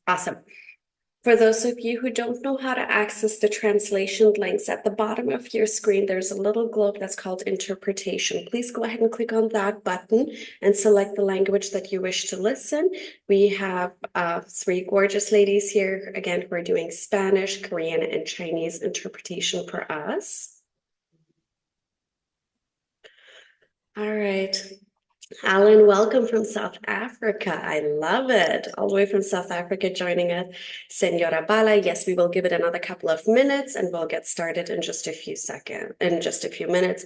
Awesome. For those of you who don't know how to access the translation links, at the bottom of your screen, there's a little globe that's called interpretation. Please go ahead and click on that button and select the language that you wish to listen. We have three gorgeous ladies here, again, who are doing Spanish, Korean, and Chinese interpretation for us. All right. Alan, welcome from South Africa. I love it. All the way from South Africa joining us. Senora Bala, yes, we will give it another couple of minutes and we'll get started in just a few minutes.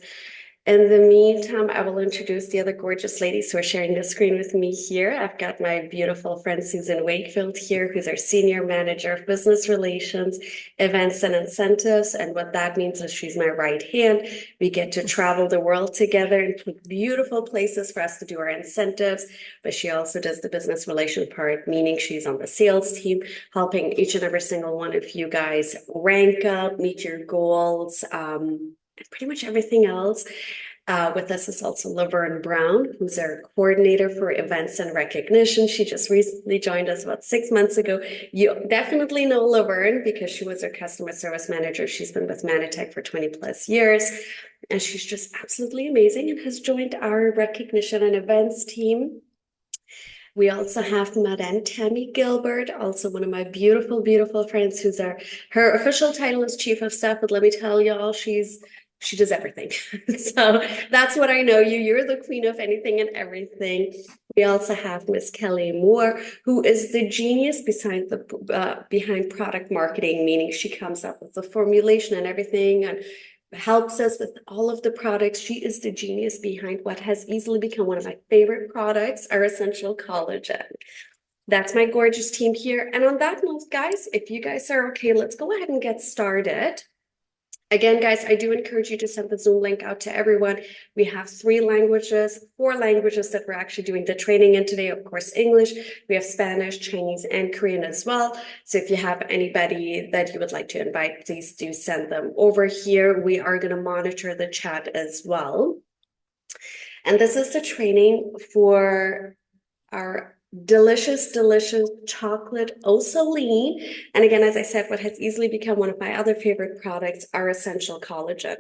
In the meantime, I will introduce the other gorgeous ladies who are sharing the screen with me here. I've got my beautiful friend Susan Wakefield here, who's our Senior Manager of Business Relations, Events and Incentives. And what that means is she's my right hand. We get to travel the world together and pick beautiful places for us to do our incentives. But she also does the business relation part, meaning she's on the sales team, helping each and every single one of you guys rank up, meet your goals, and pretty much everything else. With us is also Laverne Brown, who's our coordinator for events and recognition. She just recently joined us about 6 months ago. You definitely know Laverne because she was our customer service manager. She's been with Mannatech for 20 plus years, and she's just absolutely amazing and has joined our recognition and events team. We also have Madame Tammy Gilbert, also one of my beautiful, beautiful friends, who's her official title is Chief of Staff, but let me tell y'all, she does everything. So that's what I know you. You're the queen of anything and everything. We also have Miss Kelly Moore, who is the genius behind product marketing, meaning she comes up with the formulation and everything and helps us with all of the products. She is the genius behind what has easily become one of my favorite products, our essential collagen. That's my gorgeous team here. And on that note, guys, if you guys are okay, let's go ahead and get started. Again, guys, I do encourage you to send the Zoom link out to everyone. We have 4 languages that we're actually doing the training in today. Of course, English. We have Spanish, Chinese, and Korean as well. So if you have anybody that you would like to invite, please do send them over here. We are going to monitor the chat as well. And this is the training for our delicious chocolate Osolean. And again, as I said, what has easily become one of my other favorite products, our essential collagen.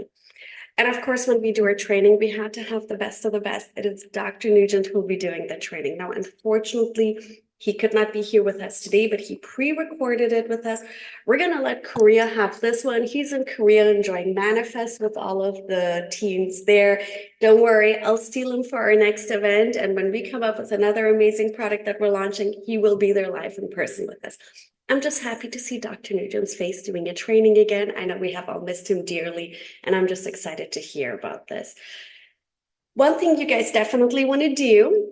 And of course, when we do our training, we had to have the best of the best. It is Dr. Nugent who will be doing the training. Now, unfortunately, he could not be here with us today, but he pre-recorded it with us. We're going to let Korea have this one. He's in Korea enjoying Manifest with all of the teams there. Don't worry, I'll steal him for our next event. And when we come up with another amazing product that we're launching, he will be there live in person with us. I'm just happy to see Dr. Nugent's face doing a training again. I know we have all missed him dearly, and I'm just excited to hear about this. One thing you guys definitely want to do,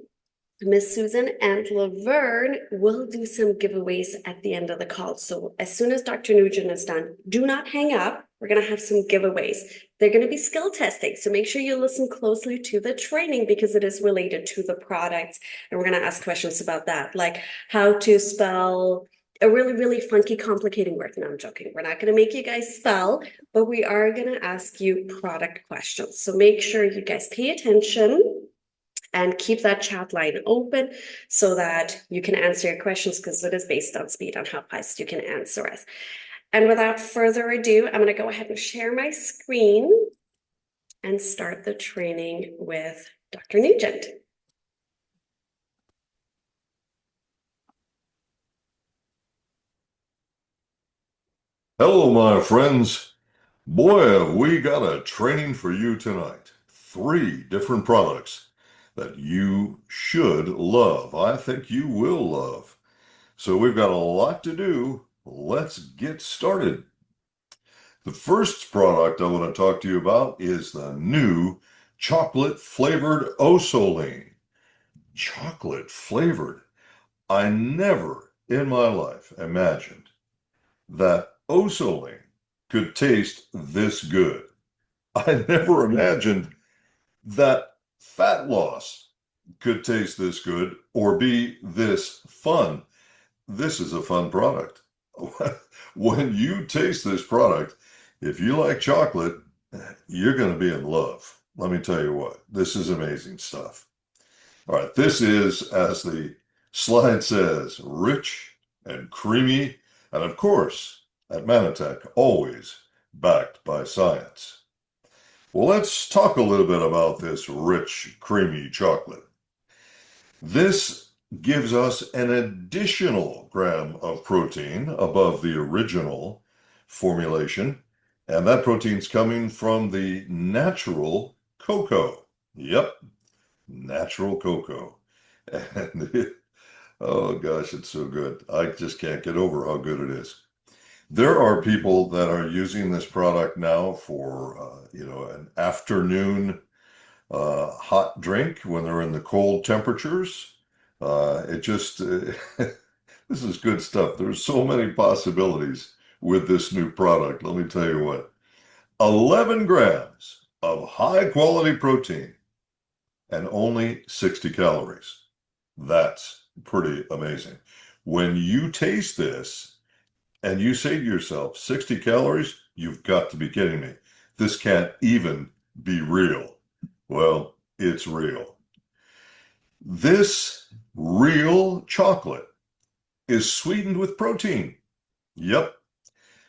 Miss Susan and Laverne will do some giveaways at the end of the call. So as soon as Dr. Nugent is done, do not hang up. We're going to have some giveaways. They're going to be skill testing. So make sure you listen closely to the training because it is related to the products. And we're going to ask questions about that, like how to spell a really, really funky, complicated word. No, I'm joking. We're not going to make you guys spell, but we are going to ask you product questions. So make sure you guys pay attention and keep that chat line open so that you can answer your questions because it is based on speed, on how fast you can answer us. And without further ado, I'm going to go ahead and share my screen and start the training with Dr. Nugent. Hello, my friends. Boy, have we got a training for you tonight. 3 different products that you should love. I think you will love. So we've got a lot to do. Let's get started. The first product I want to talk to you about is the new chocolate flavored Osolean. Chocolate flavored. I never in my life imagined that Osolean could taste this good. I never imagined that fat loss could taste this good or be this fun. This is a fun product. When you taste this product, if you like chocolate, you're going to be in love. Let me tell you what, this is amazing stuff. All right, this is, as the slide says, rich and creamy, and of course, at Mannatech, always backed by science. Well, let's talk a little bit about this rich, creamy chocolate. This gives us an additional gram of protein above the original formulation, and that protein's coming from the natural cocoa. Yep, natural cocoa. And oh gosh, it's so good. I just can't get over how good it is. There are people that are using this product now for, an afternoon hot drink when they're in the cold temperatures. It just, this is good stuff. There's so many possibilities with this new product. Let me tell you what, 11 grams of high quality protein and only 60 calories. That's pretty amazing. When you taste this and you say to yourself, 60 calories, you've got to be kidding me. This can't even be real. Well, it's real. This real chocolate is sweetened with protein. Yep.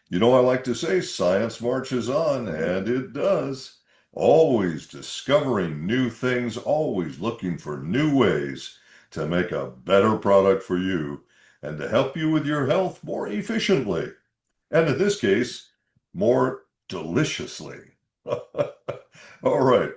You know, I like to say science marches on, and it does. Always discovering new things, always looking for new ways to make a better product for you and to help you with your health more efficiently. And in this case, more deliciously. All right.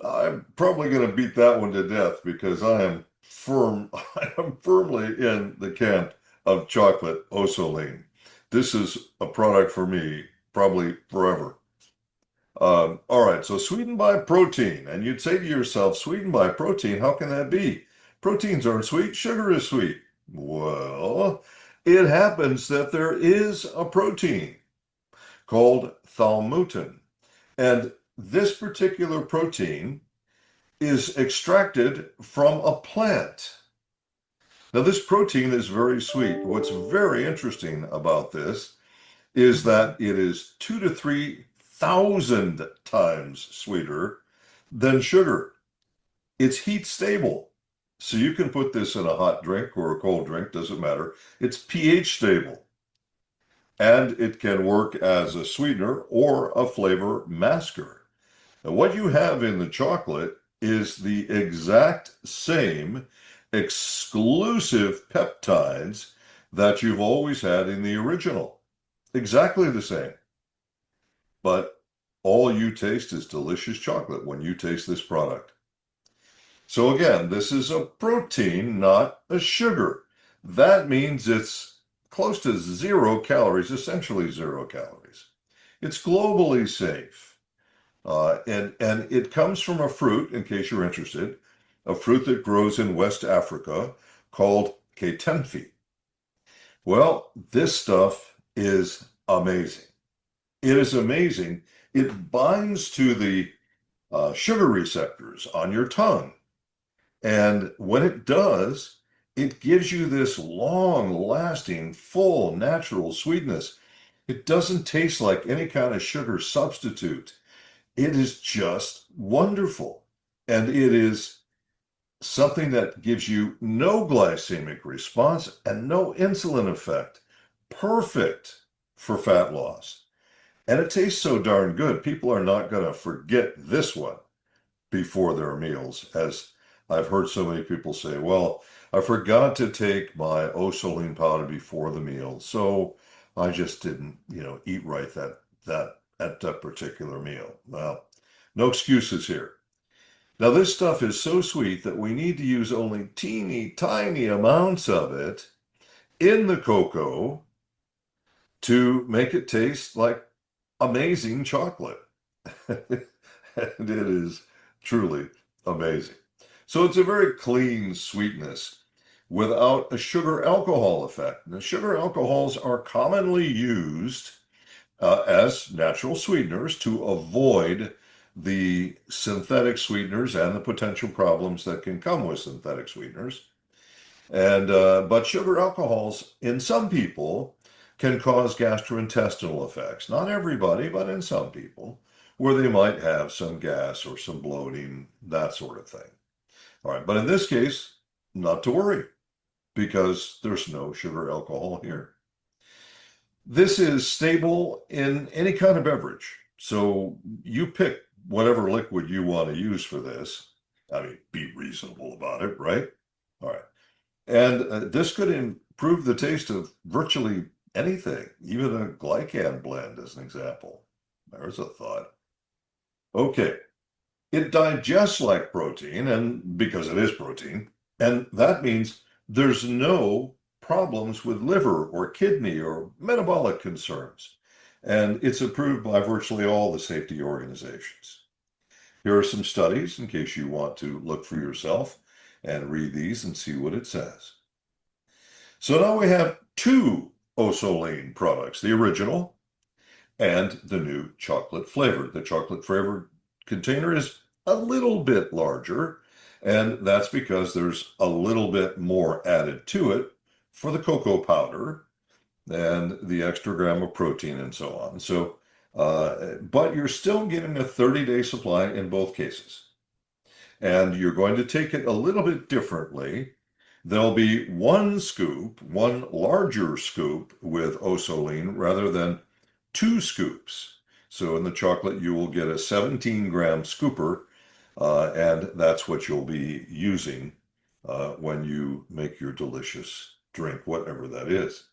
I'm probably going to beat that one to death because I am I am firmly in the camp of chocolate Osolean. This is a product for me probably forever. All right, so sweetened by protein. And you'd say to yourself, sweetened by protein, how can that be? Proteins aren't sweet, sugar is sweet. Well, it happens that there is a protein called thalmutin. And this particular protein is extracted from a plant. Now, this protein is very sweet. What's very interesting about this is that it is 2 to 3,000 times sweeter than sugar. It's heat stable. So you can put this in a hot drink or a cold drink, doesn't matter. It's pH stable. And it can work as a sweetener or a flavor masker. And what you have in the chocolate is the exact same exclusive peptides that you've always had in the original. Exactly the same. But all you taste is delicious chocolate when you taste this product. So again, this is a protein, not a sugar. That means it's close to 0 calories, essentially 0 calories. It's globally safe. And it comes from a fruit, in case you're interested, a fruit that grows in West Africa called ketenfi. Well, this stuff is amazing. It is amazing. It binds to the sugar receptors on your tongue. And when it does, it gives you this long-lasting, full, natural sweetness. It doesn't taste like any kind of sugar substitute. It is just wonderful. And it is something that gives you no glycemic response and no insulin effect. Perfect for fat loss. And it tastes so darn good. People are not going to forget this one before their meals, as I've heard so many people say, well, I forgot to take my Osolean powder before the meal, so I just didn't, eat right at that particular meal. Well, no excuses here. Now, this stuff is so sweet that we need to use only teeny tiny amounts of it in the cocoa to make it taste like amazing chocolate. And it is truly amazing. So it's a very clean sweetness without a sugar alcohol effect. Now, sugar alcohols are commonly used as natural sweeteners to avoid the synthetic sweeteners and the potential problems that can come with synthetic sweeteners. And but sugar alcohols in some people can cause gastrointestinal effects. Not everybody, but in some people, where they might have some gas or some bloating, that sort of thing. All right, but in this case, not to worry. because there's no sugar alcohol here. This is stable in any kind of beverage. So you pick whatever liquid you want to use for this. I mean, be reasonable about it, right? All right. And this could improve the taste of virtually anything, even a glycan blend, as an example. There's a thought. Okay. It digests like protein, and because it is protein, and that means there's no problems with liver or kidney or metabolic concerns. And it's approved by virtually all the safety organizations. Here are some studies in case you want to look for yourself and read these and see what it says. So now we have two Osolean products, the original and the new chocolate flavored. The chocolate flavored container is a little bit larger, and that's because there's a little bit more added to it for the cocoa powder and the extra gram of protein and so on. So, but you're still getting a 30-day supply in both cases. And you're going to take it a little bit differently. There'll be one scoop, one larger scoop with Osolean rather than two scoops. So in the chocolate, you will get a 17-gram scooper, and that's what you'll be using when you make your delicious drink, whatever that is.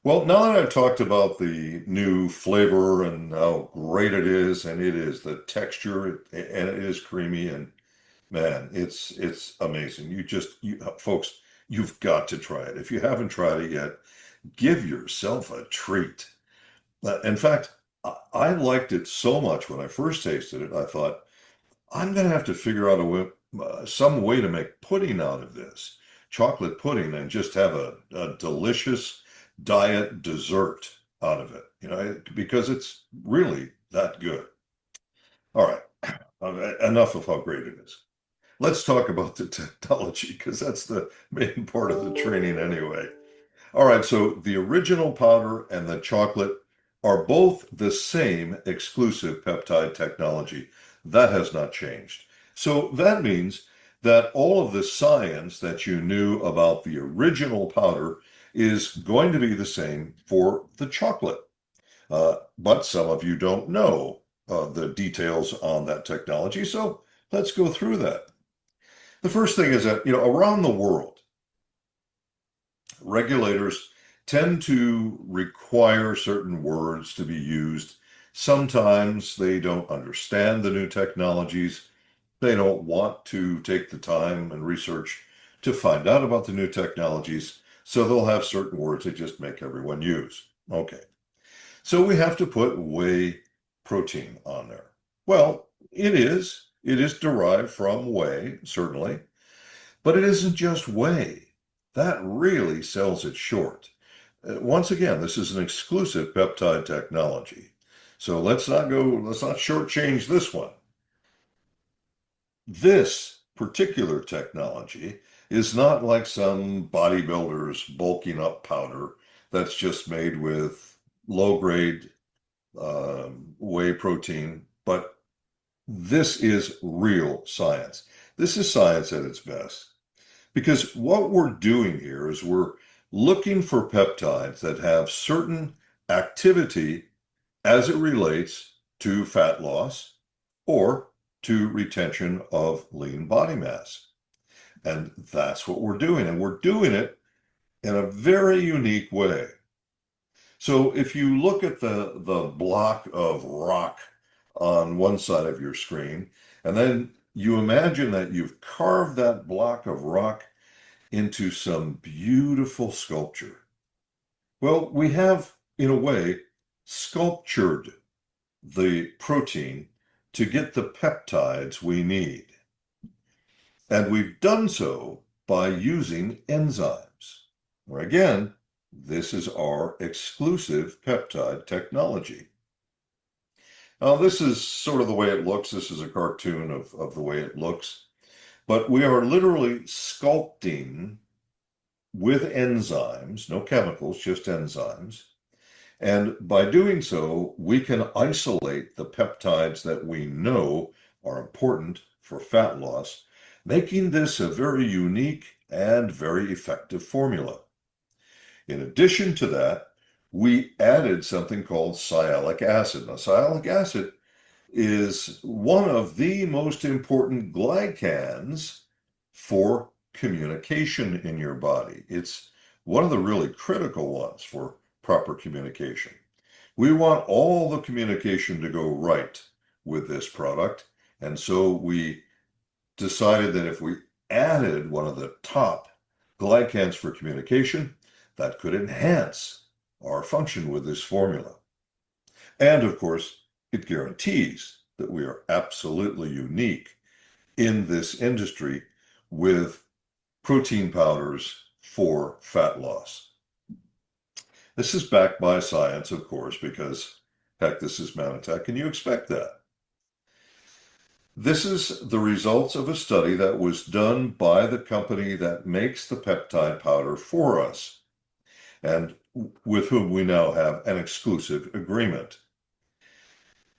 Well, now that I've talked about the new flavor and how great it is, and it is the texture, and it is creamy, and man, it's amazing. You folks, you've got to try it. If you haven't tried it yet, give yourself a treat. In fact, I liked it so much when I first tasted it, I thought, I'm going to have to figure out some way to make pudding out of this, chocolate pudding, and just have a delicious diet dessert out of it, because it's really that good. All right, enough of how great it is. Let's talk about the technology because that's the main part of the training anyway. All right, so the original powder and the chocolate are both the same exclusive peptide technology. That has not changed. So that means that all of the science that you knew about the original powder is going to be the same for the chocolate. But some of you don't know the details on that technology, so let's go through that. The first thing is that, around the world, regulators tend to require certain words to be used. Sometimes they don't understand the new technologies. They don't want to take the time and research to find out about the new technologies. So they'll have certain words they just make everyone use. Okay. So we have to put whey protein on there. Well, it is. It is derived from whey, certainly. But it isn't just whey. That really sells it short. Once again, this is an exclusive peptide technology. So let's not shortchange this one. This particular technology is not like some bodybuilder's bulking up powder that's just made with low grade whey protein, but this is real science. This is science at its best. Because what we're doing here is we're looking for peptides that have certain activity as it relates to fat loss or to retention of lean body mass. And that's what we're doing. And we're doing it in a very unique way. So if you look at the block of rock on one side of your screen, and then you imagine that you've carved that block of rock into some beautiful sculpture. Well, we have, in a way, sculptured the protein to get the peptides we need. And we've done so by using enzymes. Where again, this is our exclusive peptide technology. Now, this is sort of the way it looks. This is a cartoon of the way it looks. But we are literally sculpting with enzymes, no chemicals, just enzymes. And by doing so, we can isolate the peptides that we know are important for fat loss making this a very unique and very effective formula. In addition to that, we added something called sialic acid. Now, sialic acid is one of the most important glycans for communication in your body. It's one of the really critical ones for proper communication. We want all the communication to go right with this product, and so we decided that if we added one of the top glycans for communication, that could enhance our function with this formula. And of course, it guarantees that we are absolutely unique in this industry with protein powders for fat loss. This is backed by science, of course, because heck, this is Mannatech, and you expect that. This is the results of a study that was done by the company that makes the peptide powder for us, and with whom we now have an exclusive agreement.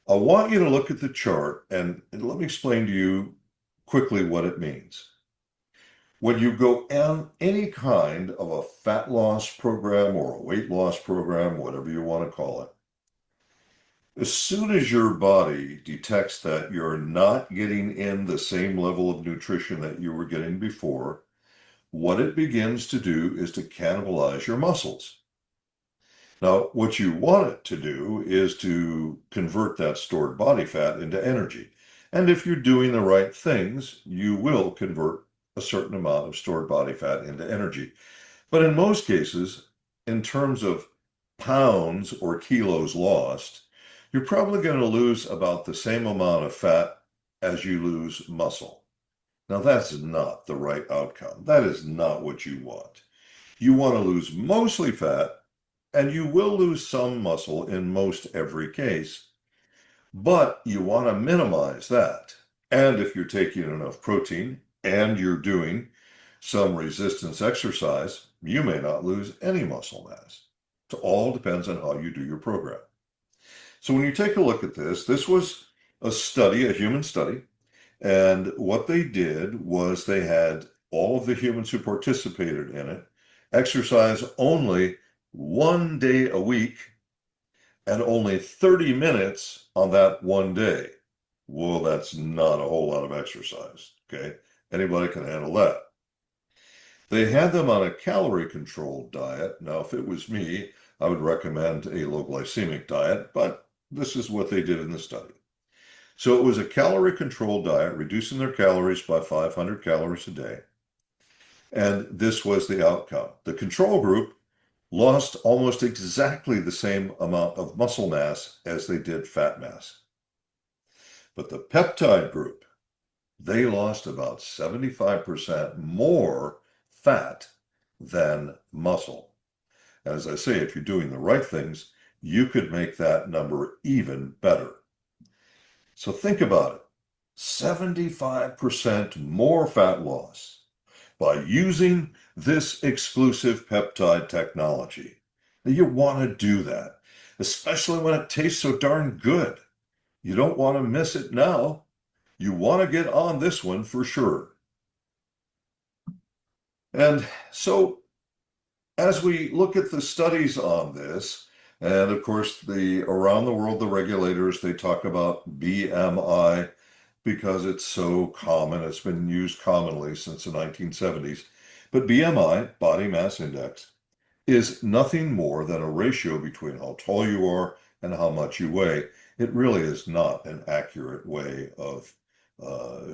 I want you to look at the chart and let me explain to you quickly what it means. When you go on any kind of a fat loss program or a weight loss program, whatever you want to call it, as soon as your body detects that you're not getting in the same level of nutrition that you were getting before, what it begins to do is to cannibalize your muscles. Now, what you want it to do is to convert that stored body fat into energy. And if you're doing the right things, you will convert a certain amount of stored body fat into energy. But in most cases, in terms of pounds or kilos lost, you're probably going to lose about the same amount of fat as you lose muscle. Now, that's not the right outcome. That is not what you want. You want to lose mostly fat, and you will lose some muscle in most every case, but you want to minimize that. And if you're taking enough protein and you're doing some resistance exercise, you may not lose any muscle mass. It all depends on how you do your program. So when you take a look at this was a study, a human study, and what they did was they had all of the humans who participated in it exercise only 1 day a week and only 30 minutes on that 1 day. Well, that's not a whole lot of exercise, okay? Anybody can handle that. They had them on a calorie controlled diet. Now, if it was me, I would recommend a low glycemic diet, but this is what they did in the study. So it was a calorie controlled diet, reducing their calories by 500 calories a day. And this was the outcome. The control group lost almost exactly the same amount of muscle mass as they did fat mass. But the peptide group, they lost about 75% more fat than muscle. As I say, if you're doing the right things, you could make that number even better. So think about it. 75% more fat loss by using this exclusive peptide technology. Now, you want to do that, especially when it tastes so darn good. You don't want to miss it now. You want to get on this one for sure. And so as we look at the studies on this, and of course, around the world, the regulators, they talk about BMI because it's so common. It's been used commonly since the 1970s. But BMI, body mass index, is nothing more than a ratio between how tall you are and how much you weigh. It really is not an accurate way of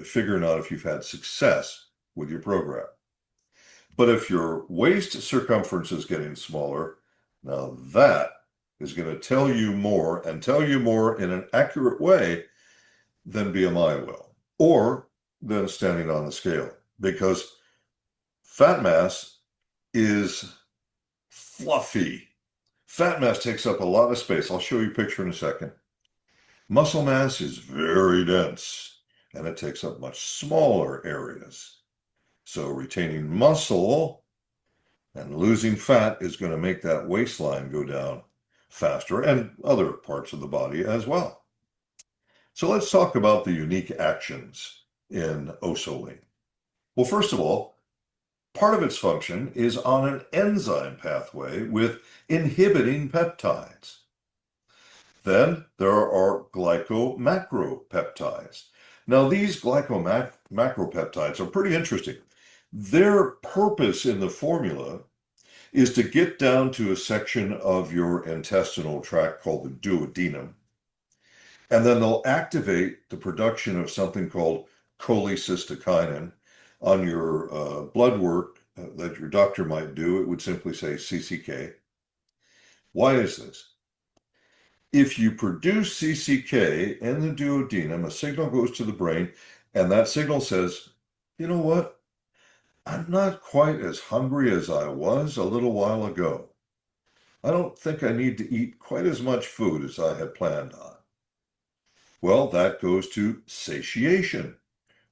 figuring out if you've had success with your program. But if your waist circumference is getting smaller, now that is going to tell you more and tell you more in an accurate way than BMI will, or than standing on the scale, because fat mass is fluffy. Fat mass takes up a lot of space. I'll show you a picture in a second. Muscle mass is very dense, and it takes up much smaller areas. So retaining muscle and losing fat is going to make that waistline go down faster, and other parts of the body as well. So let's talk about the unique actions in Osolean. Well, first of all, part of its function is on an enzyme pathway with inhibiting peptides. Then there are glycomacropeptides. Now, these glycomacropeptides are pretty interesting. Their purpose in the formula is to get down to a section of your intestinal tract called the duodenum, and then they'll activate the production of something called cholecystokinin. On your blood work that your doctor might do, it would simply say CCK. Why is this? If you produce CCK in the duodenum, a signal goes to the brain, and that signal says, you know what? I'm not quite as hungry as I was a little while ago. I don't think I need to eat quite as much food as I had planned on. Well, that goes to satiation,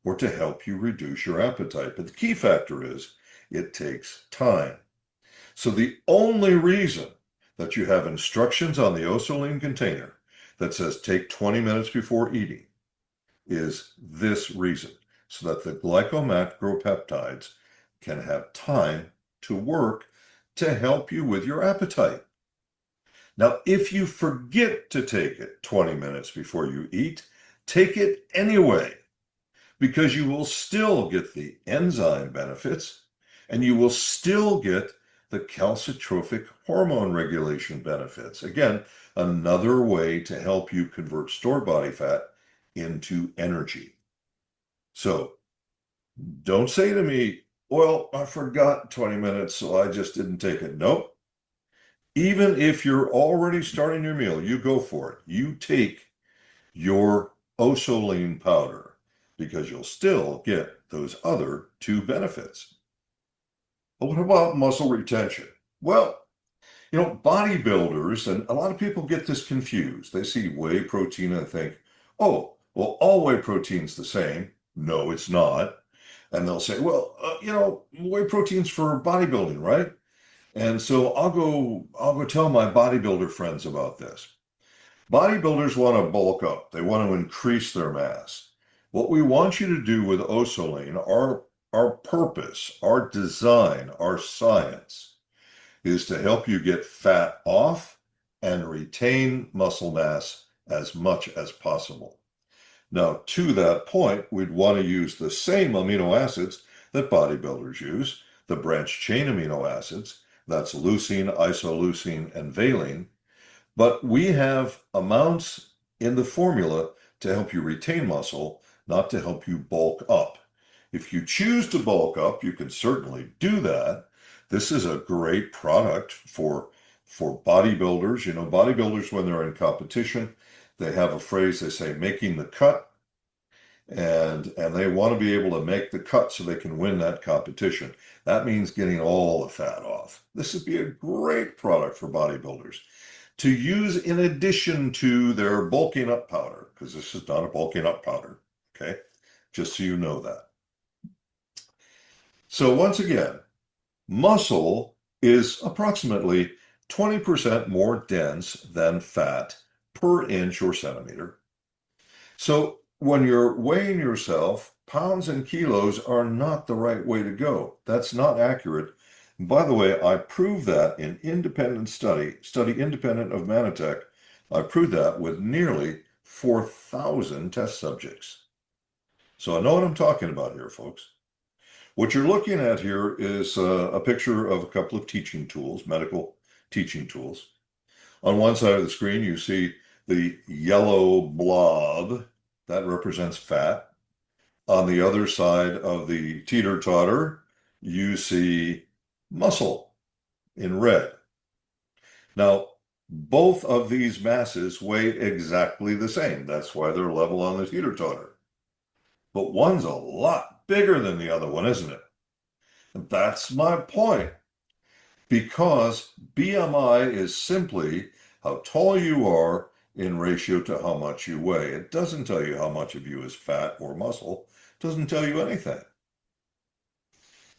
or to help you reduce your appetite. But the key factor is it takes time. So the only reason that you have instructions on the Osolean container that says take 20 minutes before eating is this reason, so that the glycomacropeptides can have time to work to help you with your appetite. Now, if you forget to take it 20 minutes before you eat, take it anyway, because you will still get the enzyme benefits and you will still get the calcitropic hormone regulation benefits. Again, another way to help you convert stored body fat into energy. So don't say to me, well, I forgot 20 minutes, so I just didn't take it. Nope. Even if you're already starting your meal, you go for it. You take your Osolean powder, because you'll still get those other two benefits. But what about muscle retention? Well, bodybuilders, and a lot of people get this confused. They see whey protein and think, oh, well, all whey protein's the same. No, it's not. And they'll say, well, whey protein's for bodybuilding, right? And so I'll go tell my bodybuilder friends about this. Bodybuilders want to bulk up. They want to increase their mass. What we want you to do with Osolean, our purpose, our design, our science, is to help you get fat off and retain muscle mass as much as possible. Now, to that point, we'd want to use the same amino acids that bodybuilders use, the branched chain amino acids. That's leucine, isoleucine, and valine. But we have amounts in the formula to help you retain muscle, not to help you bulk up. If you choose to bulk up, you can certainly do that. This is a great product for bodybuilders. Bodybuilders, when they're in competition, they have a phrase, they say, making the cut, and they want to be able to make the cut so they can win that competition. That means getting all the fat off. This would be a great product for bodybuilders to use in addition to their bulking up powder, because this is not a bulking up powder, okay? Just so you know that. So once again, muscle is approximately 20% more dense than fat per inch or centimeter. So when you're weighing yourself, pounds and kilos are not the right way to go. That's not accurate. By the way, I proved that in independent study independent of Mannatech. I proved that with nearly 4,000 test subjects. So I know what I'm talking about here, folks. What you're looking at here is a picture of a couple of teaching tools, medical teaching tools. On one side of the screen, you see the yellow blob that represents fat. On the other side of the teeter-totter, you see muscle in red. Now, both of these masses weigh exactly the same. That's why they're level on the teeter-totter. But one's a lot bigger than the other one, isn't it? And that's my point. Because BMI is simply how tall you are in ratio to how much you weigh. It doesn't tell you how much of you is fat or muscle. It doesn't tell you anything.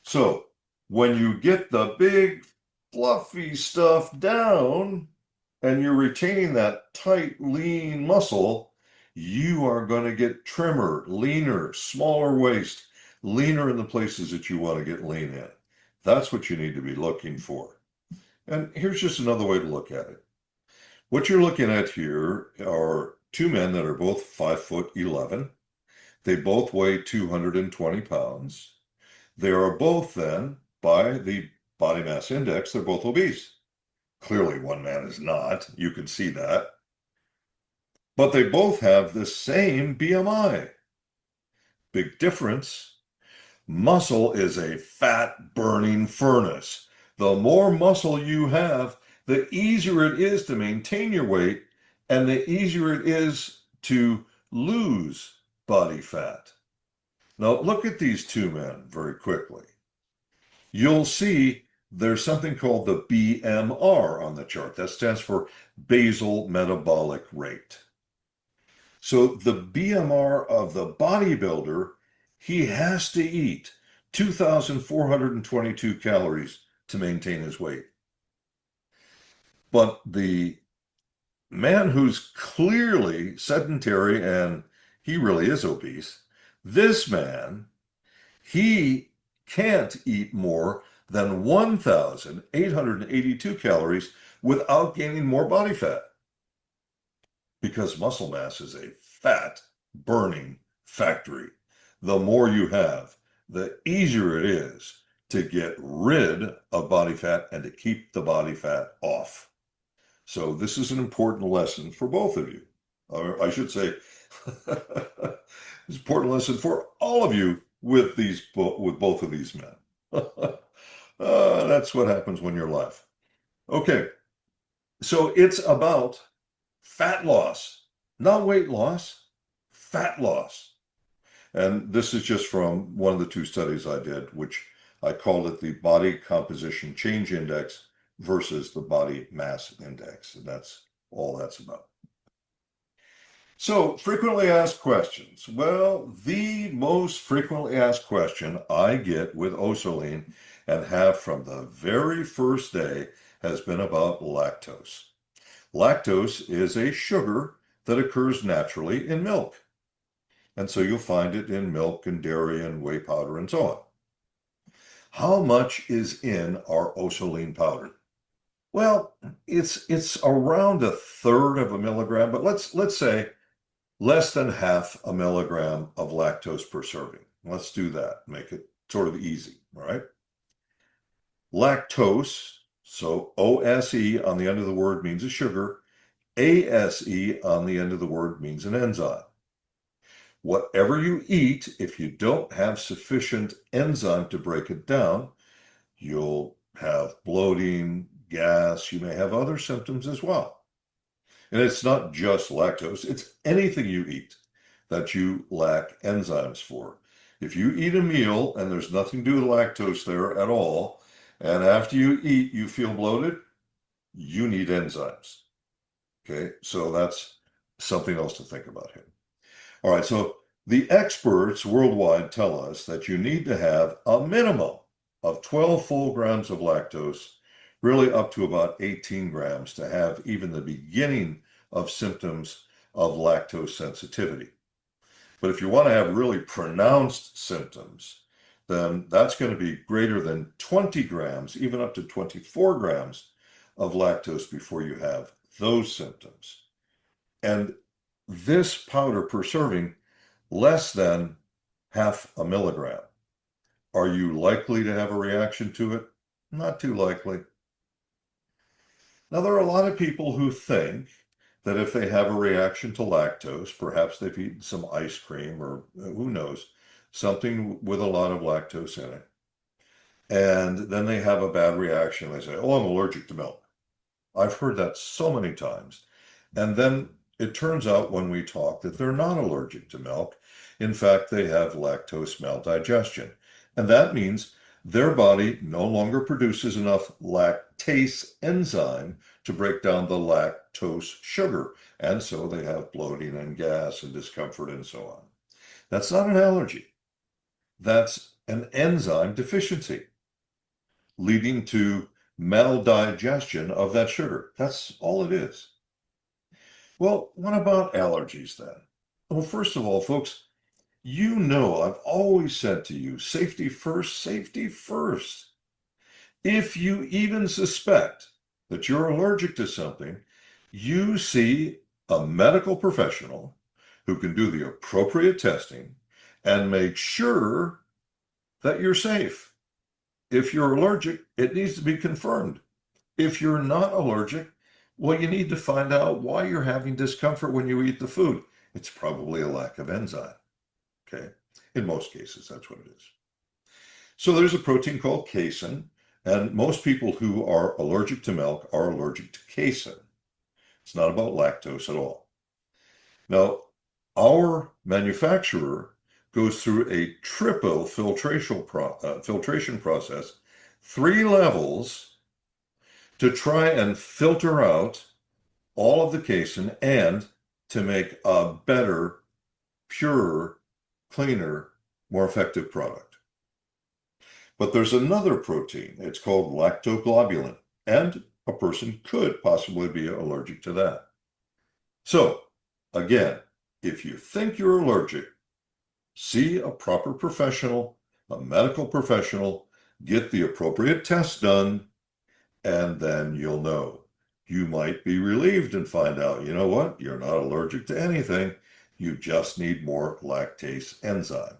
So when you get the big fluffy stuff down and you're retaining that tight, lean muscle, you are going to get trimmer, leaner, smaller waist, leaner in the places that you want to get lean in. That's what you need to be looking for. And here's just another way to look at it. What you're looking at here are two men that are both 5'11". They both weigh 220 pounds. They are both then, by the body mass index, they're both obese. Clearly, one man is not. You can see that. But they both have the same BMI. Big difference. Muscle is a fat burning furnace. The more muscle you have, the easier it is to maintain your weight and the easier it is to lose body fat. Now, look at these two men very quickly. You'll see there's something called the BMR on the chart. That stands for basal metabolic rate. So the BMR of the bodybuilder, he has to eat 2,422 calories to maintain his weight. But the man who's clearly sedentary and he really is obese, this man, he can't eat more than 1,882 calories without gaining more body fat. Because muscle mass is a fat burning factory. The more you have, the easier it is to get rid of body fat and to keep the body fat off. So this is an important lesson for both of you. Or I should say, it's an important lesson for all of you with both of these men. That's what happens when you're live. Okay, so it's about fat loss, not weight loss, fat loss. And this is just from one of the two studies I did, which I called it the Body Composition Change Index versus the Body Mass Index. And that's all that's about. So, frequently asked questions. Well, the most frequently asked question I get with Osolean and have from the very first day has been about lactose. Lactose is a sugar that occurs naturally in milk. And so you'll find it in milk and dairy and whey powder and so on. How much is in our Osolean powder? Well, it's around 1/3 of a milligram, but let's say less than 1/2 a milligram of lactose per serving. Let's do that. Make it sort of easy, all right? Lactose, so OSE on the end of the word means a sugar. ASE on the end of the word means an enzyme. Whatever you eat, if you don't have sufficient enzyme to break it down, you'll have bloating, gas, you may have other symptoms as well. And it's not just lactose, it's anything you eat that you lack enzymes for. If you eat a meal and there's nothing to do with lactose there at all, and after you eat you feel bloated, you need enzymes. Okay, so that's something else to think about here. All right, so the experts worldwide tell us that you need to have a minimum of 12 full grams of lactose, really up to about 18 grams to have even the beginning of symptoms of lactose sensitivity. But if you want to have really pronounced symptoms, then that's going to be greater than 20 grams, even up to 24 grams of lactose before you have those symptoms. And this powder per serving, less than 1/2 a milligram. Are you likely to have a reaction to it? Not too likely. Now, there are a lot of people who think that if they have a reaction to lactose, perhaps they've eaten some ice cream or who knows, something with a lot of lactose in it. And then they have a bad reaction. They say, oh, I'm allergic to milk. I've heard that so many times. And then it turns out when we talk that they're not allergic to milk. In fact, they have lactose maldigestion. And that means their body no longer produces enough lactase enzyme to break down the lactose sugar. And so they have bloating and gas and discomfort and so on. That's not an allergy. That's an enzyme deficiency leading to maldigestion of that sugar. That's all it is. Well, what about allergies then? Well, first of all, folks, You know, I've always said to you, safety first, safety first. If you even suspect that you're allergic to something, you see a medical professional who can do the appropriate testing and make sure that you're safe. If you're allergic, it needs to be confirmed. If you're not allergic, well, you need to find out why you're having discomfort when you eat the food. It's probably a lack of enzyme. Okay. In most cases, that's what it is. So there's a protein called casein, and most people who are allergic to milk are allergic to casein. It's not about lactose at all. Now, our manufacturer goes through a triple filtration process, 3 levels, to try and filter out all of the casein and to make a better, purer, cleaner, more effective product. But there's another protein. It's called lactoglobulin, and a person could possibly be allergic to that. So, again, if you think you're allergic, see a proper professional, a medical professional, get the appropriate tests done, and then you'll know. You might be relieved and find out, you know what? You're not allergic to anything. You just need more lactase enzyme.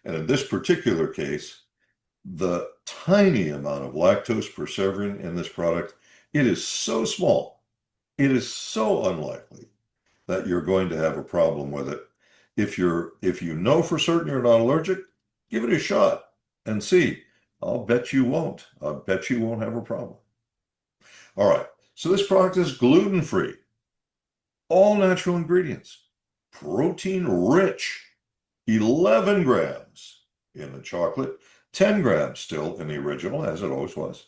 And in this particular case, the tiny amount of lactose per serving in this product, it is so small, it is so unlikely that you're going to have a problem with it. If you know for certain you're not allergic, give it a shot and see. I'll bet you won't. I'll bet you won't have a problem. All right. So this product is gluten-free, all natural ingredients, protein rich, 11 grams in the chocolate, 10 grams still in the original, as it always was.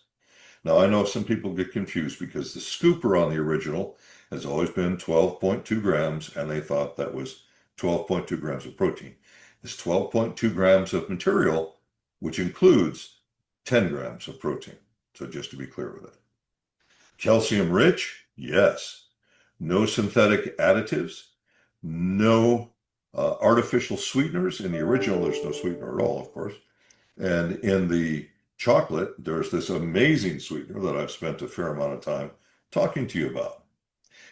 Now, I know some people get confused because the scooper on the original has always been 12.2 grams, and they thought that was 12.2 grams of protein. It's 12.2 grams of material, which includes 10 grams of protein. So just to be clear with it. Calcium rich? Yes. No synthetic additives, no artificial sweeteners. In the original, there's no sweetener at all, of course. And in the chocolate, there's this amazing sweetener that I've spent a fair amount of time talking to you about.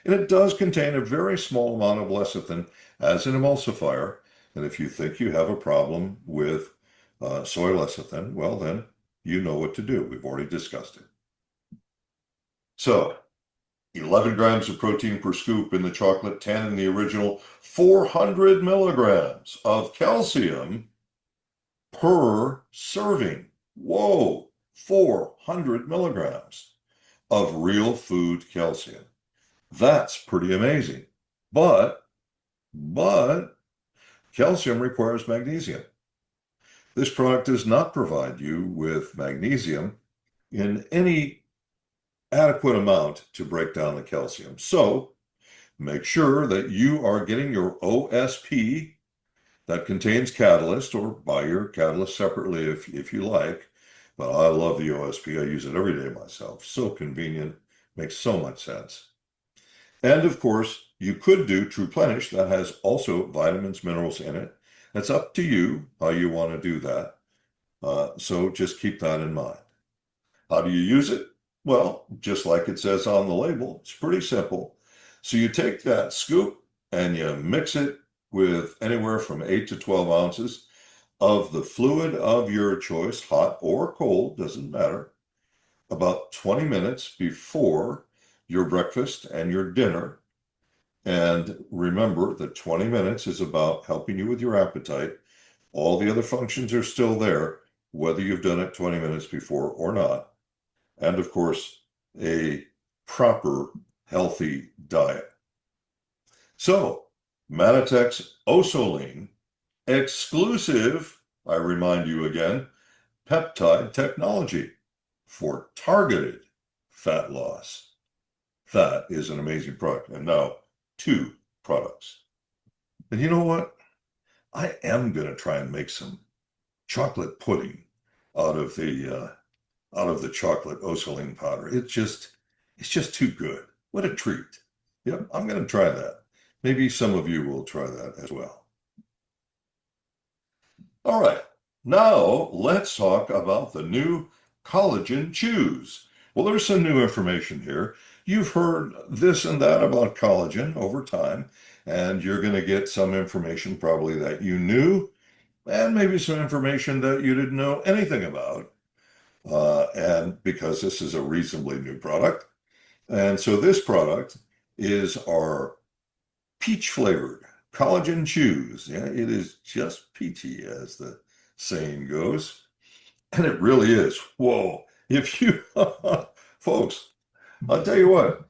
And it does contain a very small amount of lecithin as an emulsifier. And if you think you have a problem with soy lecithin, well, then you know what to do. We've already discussed it. So 11 grams of protein per scoop in the chocolate, 10 in the original, 400 milligrams of calcium per serving. Whoa, 400 milligrams of real food calcium. That's pretty amazing. But calcium requires magnesium. This product does not provide you with magnesium in any adequate amount to break down the calcium. So make sure that you are getting your OSP that contains catalyst, or buy your catalyst separately if you like. But I love the OSP. I use it every day myself. So convenient, makes so much sense. And of course, you could do TruePlenish that has also vitamins, minerals in it. It's up to you how you want to do that. So just keep that in mind. How do you use it? Well, just like it says on the label, it's pretty simple. So you take that scoop and you mix it with anywhere from 8 to 12 ounces of the fluid of your choice, hot or cold, doesn't matter, about 20 minutes before your breakfast and your dinner. And remember that 20 minutes is about helping you with your appetite. All the other functions are still there, whether you've done it 20 minutes before or not. And of course, a proper healthy diet. So, Mannatech's Osolean, exclusive, I remind you again, peptide technology for targeted fat loss. That is an amazing product. And now, 2 products. And you know what? I am going to try and make some chocolate pudding out of the chocolate Osolean powder. It's just too good. What a treat. Yep, I'm going to try that. Maybe some of you will try that as well. All right, now let's talk about the new collagen chews. Well, there's some new information here. You've heard this and that about collagen over time, and you're going to get some information probably that you knew, and maybe some information that you didn't know anything about. And because this is a reasonably new product. And so this product is our peach flavored collagen chews. Yeah, it is just peachy, as the saying goes. And it really is. Whoa. If you, folks, I'll tell you what,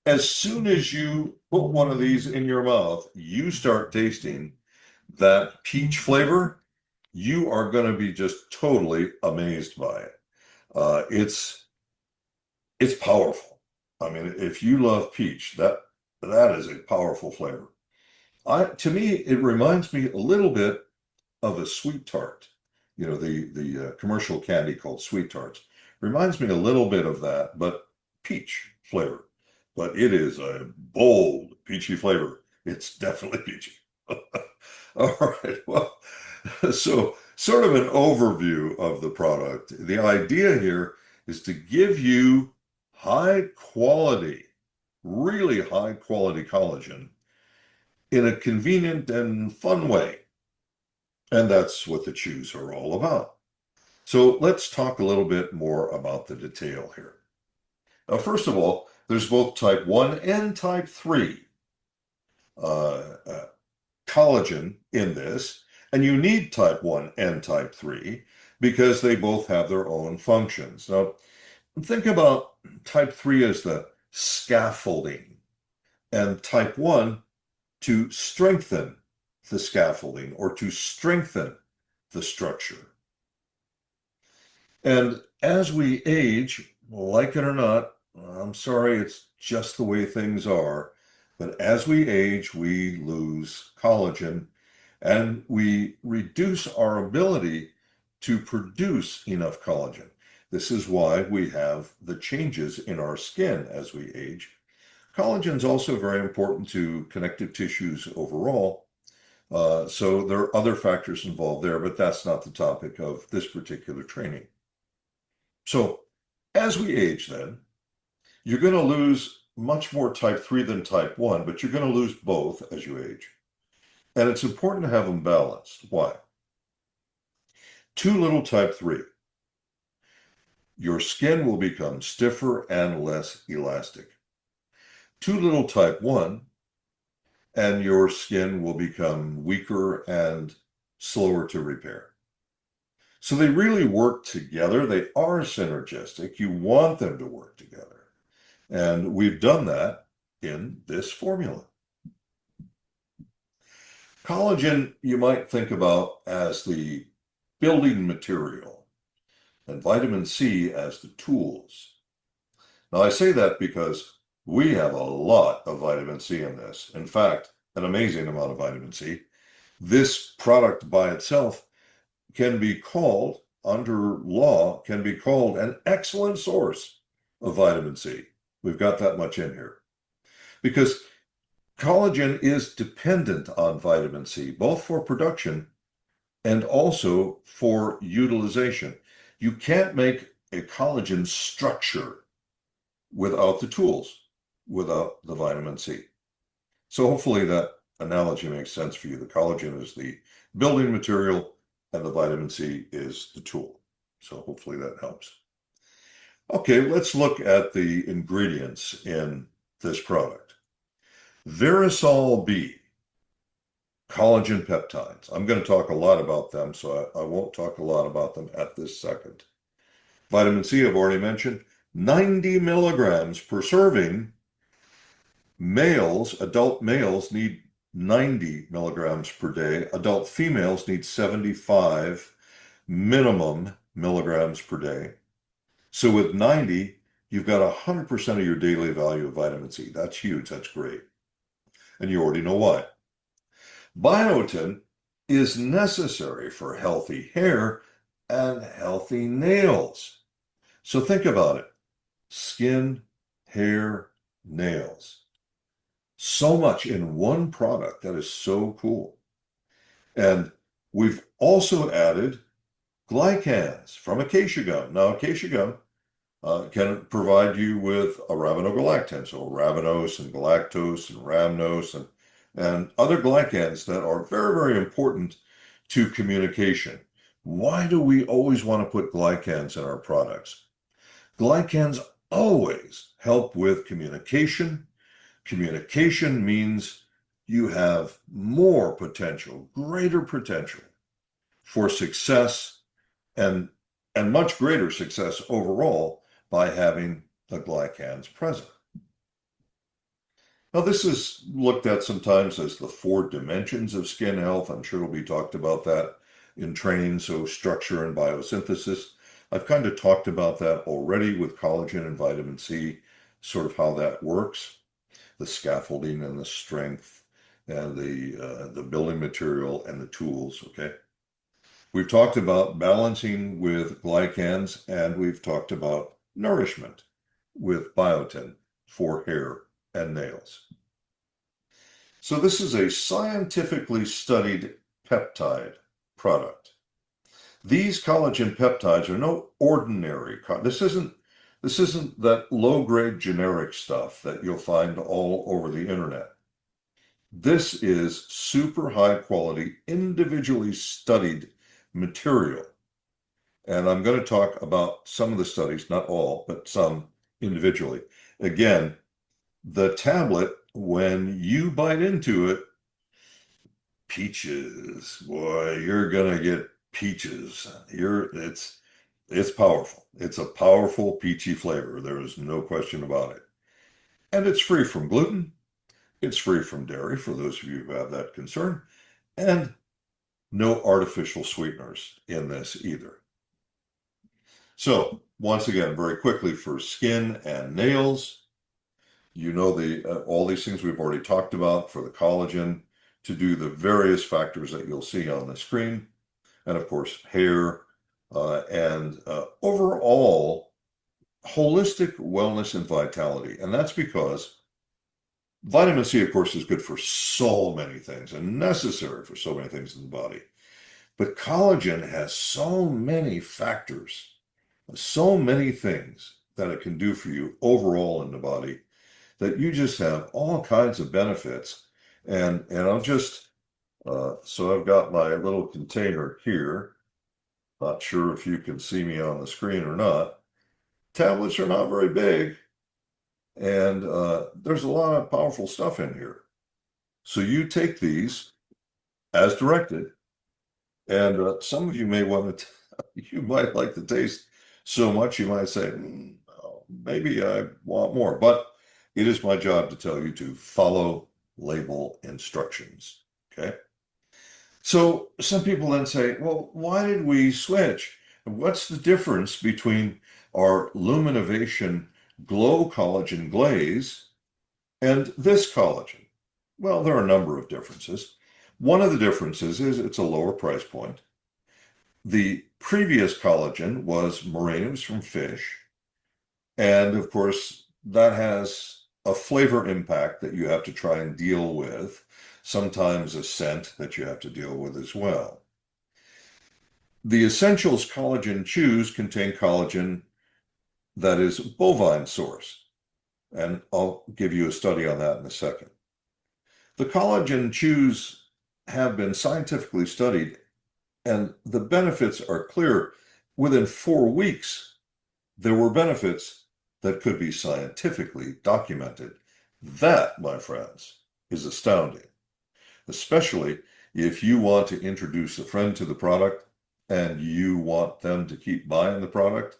as soon as you put one of these in your mouth, you start tasting that peach flavor, you are going to be just totally amazed by it. It's powerful. I mean, if you love peach, that is a powerful flavor. To me, it reminds me a little bit of a sweet tart. You know, the commercial candy called sweet tarts reminds me a little bit of that, but peach flavor. But it is a bold peachy flavor. It's definitely peachy. All right. Well, so sort of an overview of the product. The idea here is to give you high quality, really high quality collagen in a convenient and fun way. And that's what the chews are all about. So let's talk a little bit more about the detail here. Now, first of all, there's both type 1 and type 3 uh, uh, collagen in this, and you need type 1 and type 3 because they both have their own functions. Now, think about type 3 as the scaffolding, and type 1 to strengthen the scaffolding or to strengthen the structure. And as we age, like it or not, I'm sorry, it's just the way things are. But as we age, we lose collagen and we reduce our ability to produce enough collagen. This is why we have the changes in our skin as we age. Collagen is also very important to connective tissues overall. So there are other factors involved there, but that's not the topic of this particular training. So as we age, then, you're going to lose much more type 3 than type 1, but you're going to lose both as you age. And it's important to have them balanced. Why? Too little type 3, your skin will become stiffer and less elastic. Too little type 1, and your skin will become weaker and slower to repair. So they really work together. They are synergistic. You want them to work together. And we've done that in this formula. Collagen, you might think about as the building material, and vitamin C as the tools. Now, I say that because we have a lot of vitamin C in this. In fact, an amazing amount of vitamin C. This product by itself can be called, under law, can be called an excellent source of vitamin C. We've got that much in here. Because collagen is dependent on vitamin C, both for production and also for utilization. You can't make a collagen structure without the tools, without the vitamin C. So hopefully that analogy makes sense for you. The collagen is the building material and the vitamin C is the tool. So hopefully that helps. Okay, let's look at the ingredients in this product. Verisol B, collagen peptides. I'm going to talk a lot about them, so I won't talk a lot about them at this second. Vitamin C, I've already mentioned, 90 milligrams per serving. Adult males need 90 milligrams per day. Adult females need 75 minimum milligrams per day. So with 90, you've got 100% of your daily value of vitamin C. That's huge. That's great. And you already know why. Biotin is necessary for healthy hair and healthy nails. So think about it. Skin, hair, nails. So much in one product. That is so cool. And We've also added glycans from acacia gum. Now, acacia gum can provide you with arabinogalactans, so arabinose and galactose and rhamnose and other glycans that are very, very important to communication. Why do we always want to put glycans in our products? Glycans always help with communication. Communication means you have more potential, greater potential for success and much greater success overall by having the glycans present. Now, this is looked at sometimes as the 4 dimensions of skin health. I'm sure we talked about that in training, so structure and biosynthesis. I've kind of talked about that already with collagen and vitamin C, sort of how that works, the scaffolding and the strength and the building material and the tools, okay? We've talked about balancing with glycans, and we've talked about nourishment with biotin for hair and nails. So this is a scientifically studied peptide product. These collagen peptides are no ordinary. This isn't that low-grade generic stuff that you'll find all over the internet. This is super high quality, individually studied material. And I'm going to talk about some of the studies, not all, but some individually. Again, the tablet, when you bite into it, peaches, boy, you're going to get peaches. It's powerful. It's a powerful peachy flavor. There is no question about it. And it's free from gluten. It's free from dairy for those of you who have that concern. And no artificial sweeteners in this either. So once again, very quickly for skin and nails, you know all these things we've already talked about for the collagen to do the various factors that you'll see on the screen, and of course hair and overall holistic wellness and vitality. And that's because vitamin C, of course, is good for so many things and necessary for so many things in the body. But collagen has so many factors, so many things that it can do for you overall in the body that you just have all kinds of benefits. And I'll just, so I've got my little container here. Not sure if you can see me on the screen or not. Tablets are not very big, and there's a lot of powerful stuff in here. So you take these as directed, and some of you may want to, you might like the taste so much you might say, maybe I want more. But it is my job to tell you to follow label instructions, okay? So some people then say, well, why did we switch? What's the difference between our Luminovation Glow Collagen Glaze and this collagen? Well, there are a number of differences. One of the differences is it's a lower price point. The previous collagen was marine, it was from fish. And of course, that has a flavor impact that you have to try and deal with, sometimes a scent that you have to deal with as well. The Essentials Collagen Chews contain collagen that is bovine source, and I'll give you a study on that in a second. The collagen chews have been scientifically studied, and the benefits are clear. Within 4 weeks, there were benefits that could be scientifically documented. That, my friends, is astounding, especially if you want to introduce a friend to the product and you want them to keep buying the product.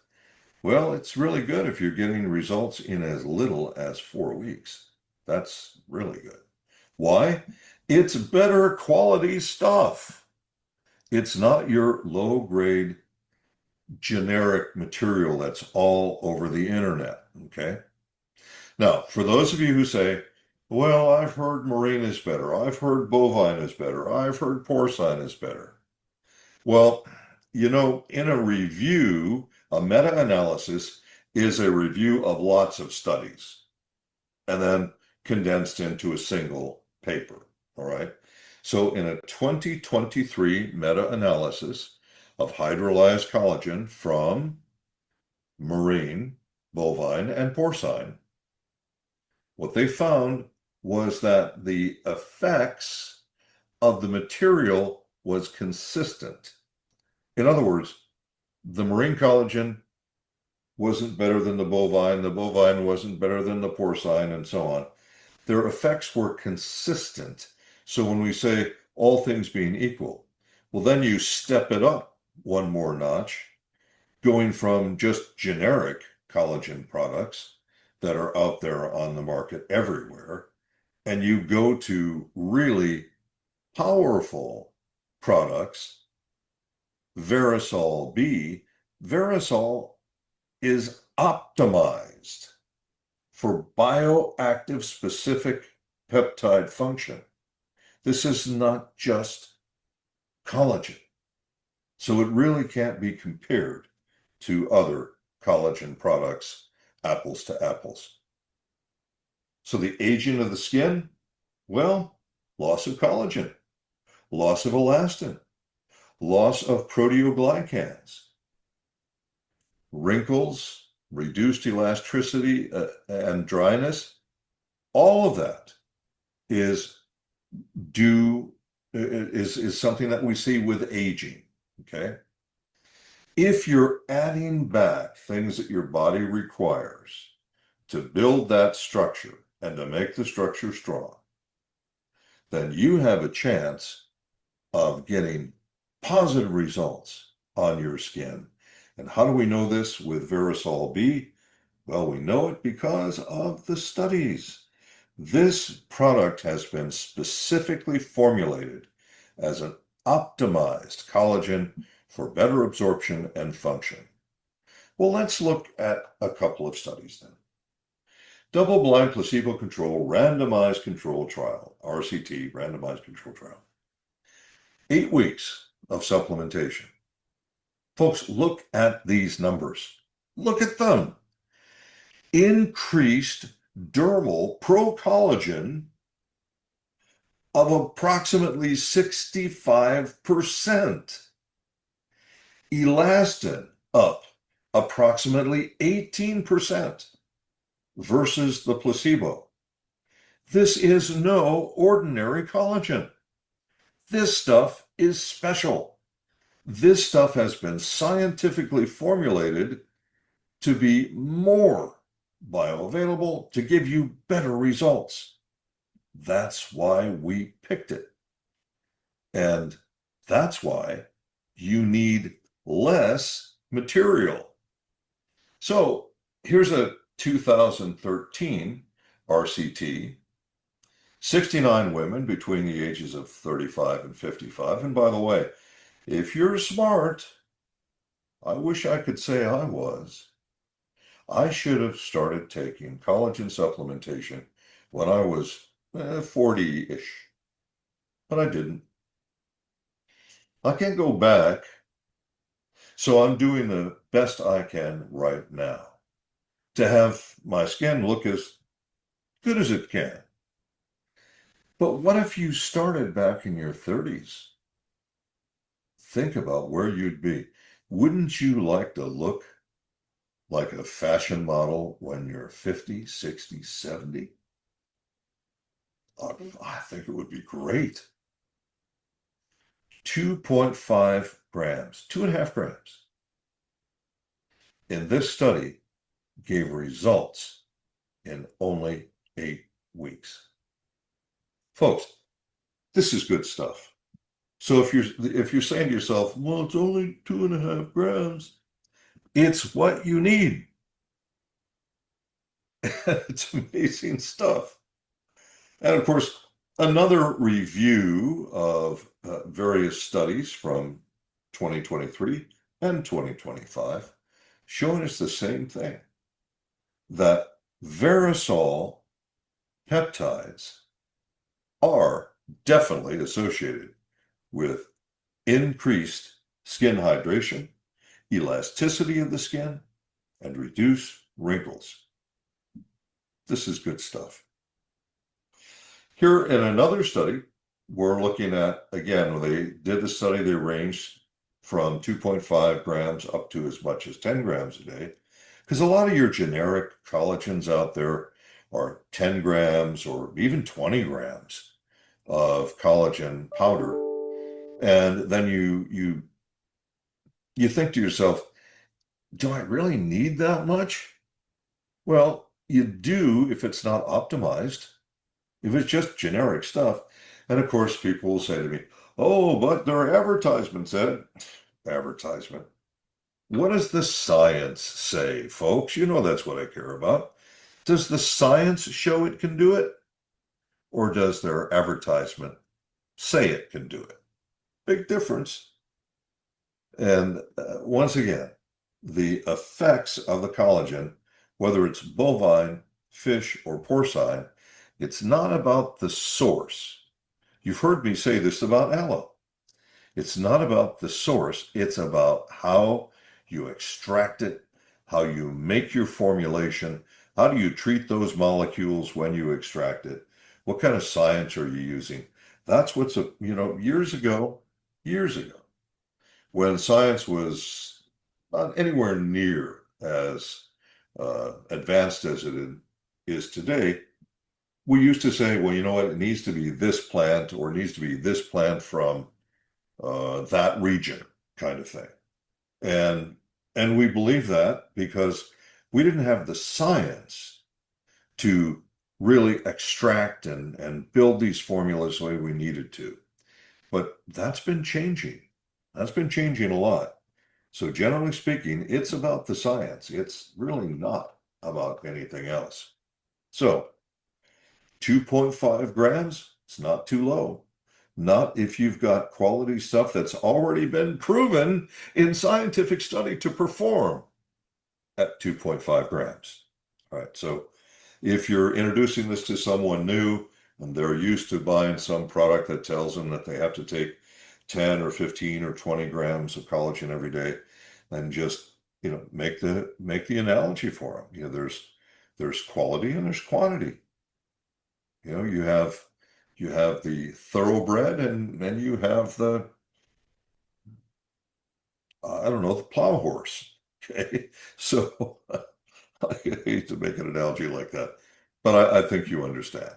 Well, it's really good if you're getting results in as little as 4 weeks. That's really good. Why? It's better quality stuff. It's not your low-grade generic material that's all over the internet, okay? Now, for those of you who say, well, I've heard marine is better, I've heard bovine is better, I've heard porcine is better. Well, you know, in a review, a meta-analysis is a review of lots of studies and then condensed into a single paper, all right? So in a 2023 meta-analysis of hydrolyzed collagen from marine, bovine, and porcine, what they found was that the effects of the material was consistent. In other words, the marine collagen wasn't better than the bovine wasn't better than the porcine, and so on. Their effects were consistent. So when we say all things being equal, well, then you step it up one more notch, going from just generic collagen products that are out there on the market everywhere, and you go to really powerful products. Verisol B, Verisol is optimized for bioactive specific peptide function. This is not just collagen. So it really can't be compared to other collagen products, apples to apples. So the aging of the skin, well, loss of collagen, loss of elastin, loss of proteoglycans, wrinkles, reduced elasticity and dryness, all of that is something that we see with aging, okay? If you're adding back things that your body requires to build that structure and to make the structure strong, then you have a chance of getting positive results on your skin. And how do we know this with Verisol B? Well, we know it because of the studies. This product has been specifically formulated as an optimized collagen for better absorption and function. Well, let's look at a couple of studies then. Double-blind placebo-controlled randomized control trial, RCT, randomized control trial. 8 weeks of supplementation. Folks, look at these numbers. Look at them. Increased dermal procollagen of approximately 65%. Elastin up approximately 18% versus the placebo. This is no ordinary collagen. This stuff is special. This stuff has been scientifically formulated to be more bioavailable, to give you better results. That's why we picked it. And that's why you need less material. So here's a 2013 RCT, 69 women between the ages of 35 and 55. And by the way, if you're smart, I wish I could say I was. I should have started taking collagen supplementation when I was 40-ish, but I didn't. I can't go back, so I'm doing the best I can right now to have my skin look as good as it can. But what if you started back in your 30s? Think about where you'd be. Wouldn't you like to look like a fashion model when you're 50, 60, 70? I think it would be great. 2.5 grams, 2.5 grams in this study gave results in only 8 weeks. Folks, this is good stuff. So if you're saying to yourself, well, it's only 2.5 grams, it's what you need. It's amazing stuff. And of course, another review of various studies from 2023 and 2025 showing us the same thing, that Verisol peptides are definitely associated with increased skin hydration, elasticity of the skin, and reduced wrinkles. This is good stuff. Here in another study, we're looking at, again, when they did the study, they ranged from 2.5 grams up to as much as 10 grams a day. Because a lot of your generic collagens out there are 10 grams or even 20 grams of collagen powder. And then you think to yourself, do I really need that much? Well, you do if it's not optimized, if it's just generic stuff. And of course, people will say to me, oh, but their advertisement said, advertisement. What does the science say, folks? You know that's what I care about. Does the science show it can do it? Or does their advertisement say it can do it? Big difference. And once again, the effects of the collagen, whether it's bovine, fish, or porcine, it's not about the source. You've heard me say this about aloe. It's not about the source, it's about how you extract it, how you make your formulation, how do you treat those molecules when you extract it, what kind of science are you using? That's what's, years ago, when science was not anywhere near as advanced as it is today, we used to say, well, you know what, it needs to be this plant or it needs to be this plant from that region kind of thing. And we believe that because we didn't have the science to really extract and build these formulas the way we needed to. But that's been changing. That's been changing a lot. So generally speaking, it's about the science. It's really not about anything else. So 2.5 grams, it's not too low. Not if you've got quality stuff that's already been proven in scientific study to perform at 2.5 grams. All right, so if you're introducing this to someone new and they're used to buying some product that tells them that they have to take 10 or 15 or 20 grams of collagen every day, then just make the analogy for them. There's quality and there's quantity. You have the thoroughbred and you have the I don't know, the plow horse. Okay, so I hate to make an analogy like that, but I think you understand.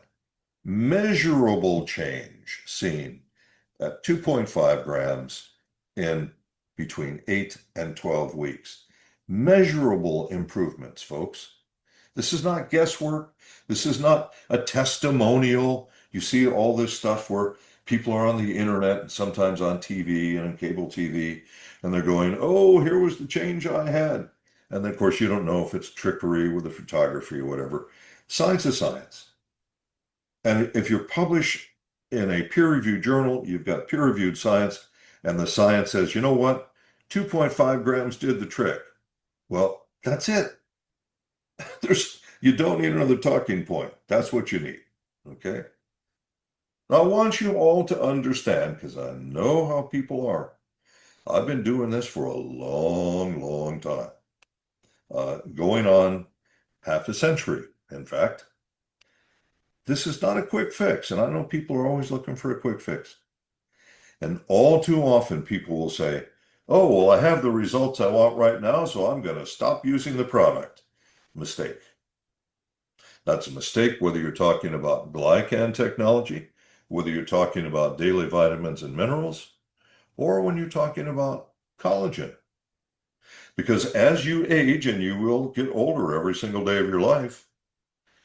Measurable change seen at 2.5 grams in between 8 and 12 weeks. Measurable improvements, folks. This is not guesswork. This is not a testimonial. You see all this stuff where people are on the internet and sometimes on TV and on cable TV, and they're going, oh, here was the change I had. And then, of course, you don't know if it's trickery with the photography or whatever. Science is science. And if you're published in a peer-reviewed journal, you've got peer-reviewed science, and the science says, you know what? 2.5 grams did the trick. Well, that's it. You don't need another talking point. That's what you need. Okay. I want you all to understand, because I know how people are. I've been doing this for a long, long time, going on half a century, in fact. This is not a quick fix, and I know people are always looking for a quick fix. And all too often, people will say, oh, well, I have the results I want right now, so I'm going to stop using the product. Mistake. That's a mistake whether you're talking about glycan technology, whether you're talking about daily vitamins and minerals, or when you're talking about collagen. Because as you age, and you will get older every single day of your life,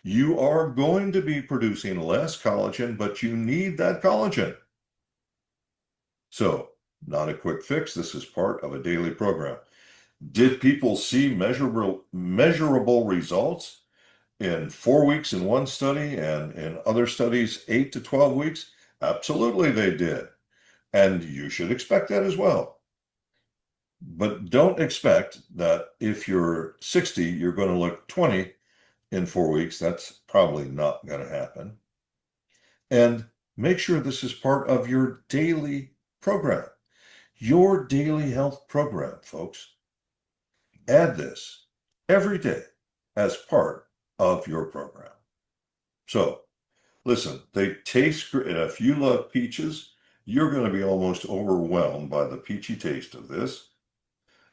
you are going to be producing less collagen, but you need that collagen. So, not a quick fix. This is part of a daily program. Did people see measurable results in 4 weeks in one study and in other studies 8 to 12 weeks? Absolutely, they did. And you should expect that as well. But don't expect that if you're 60, you're going to look 20 in 4 weeks. That's probably not going to happen. And make sure this is part of your daily program, your daily health program, folks. Add this every day as part of your program. So Listen, they taste great. If you love peaches, you're going to be almost overwhelmed by the peachy taste of this.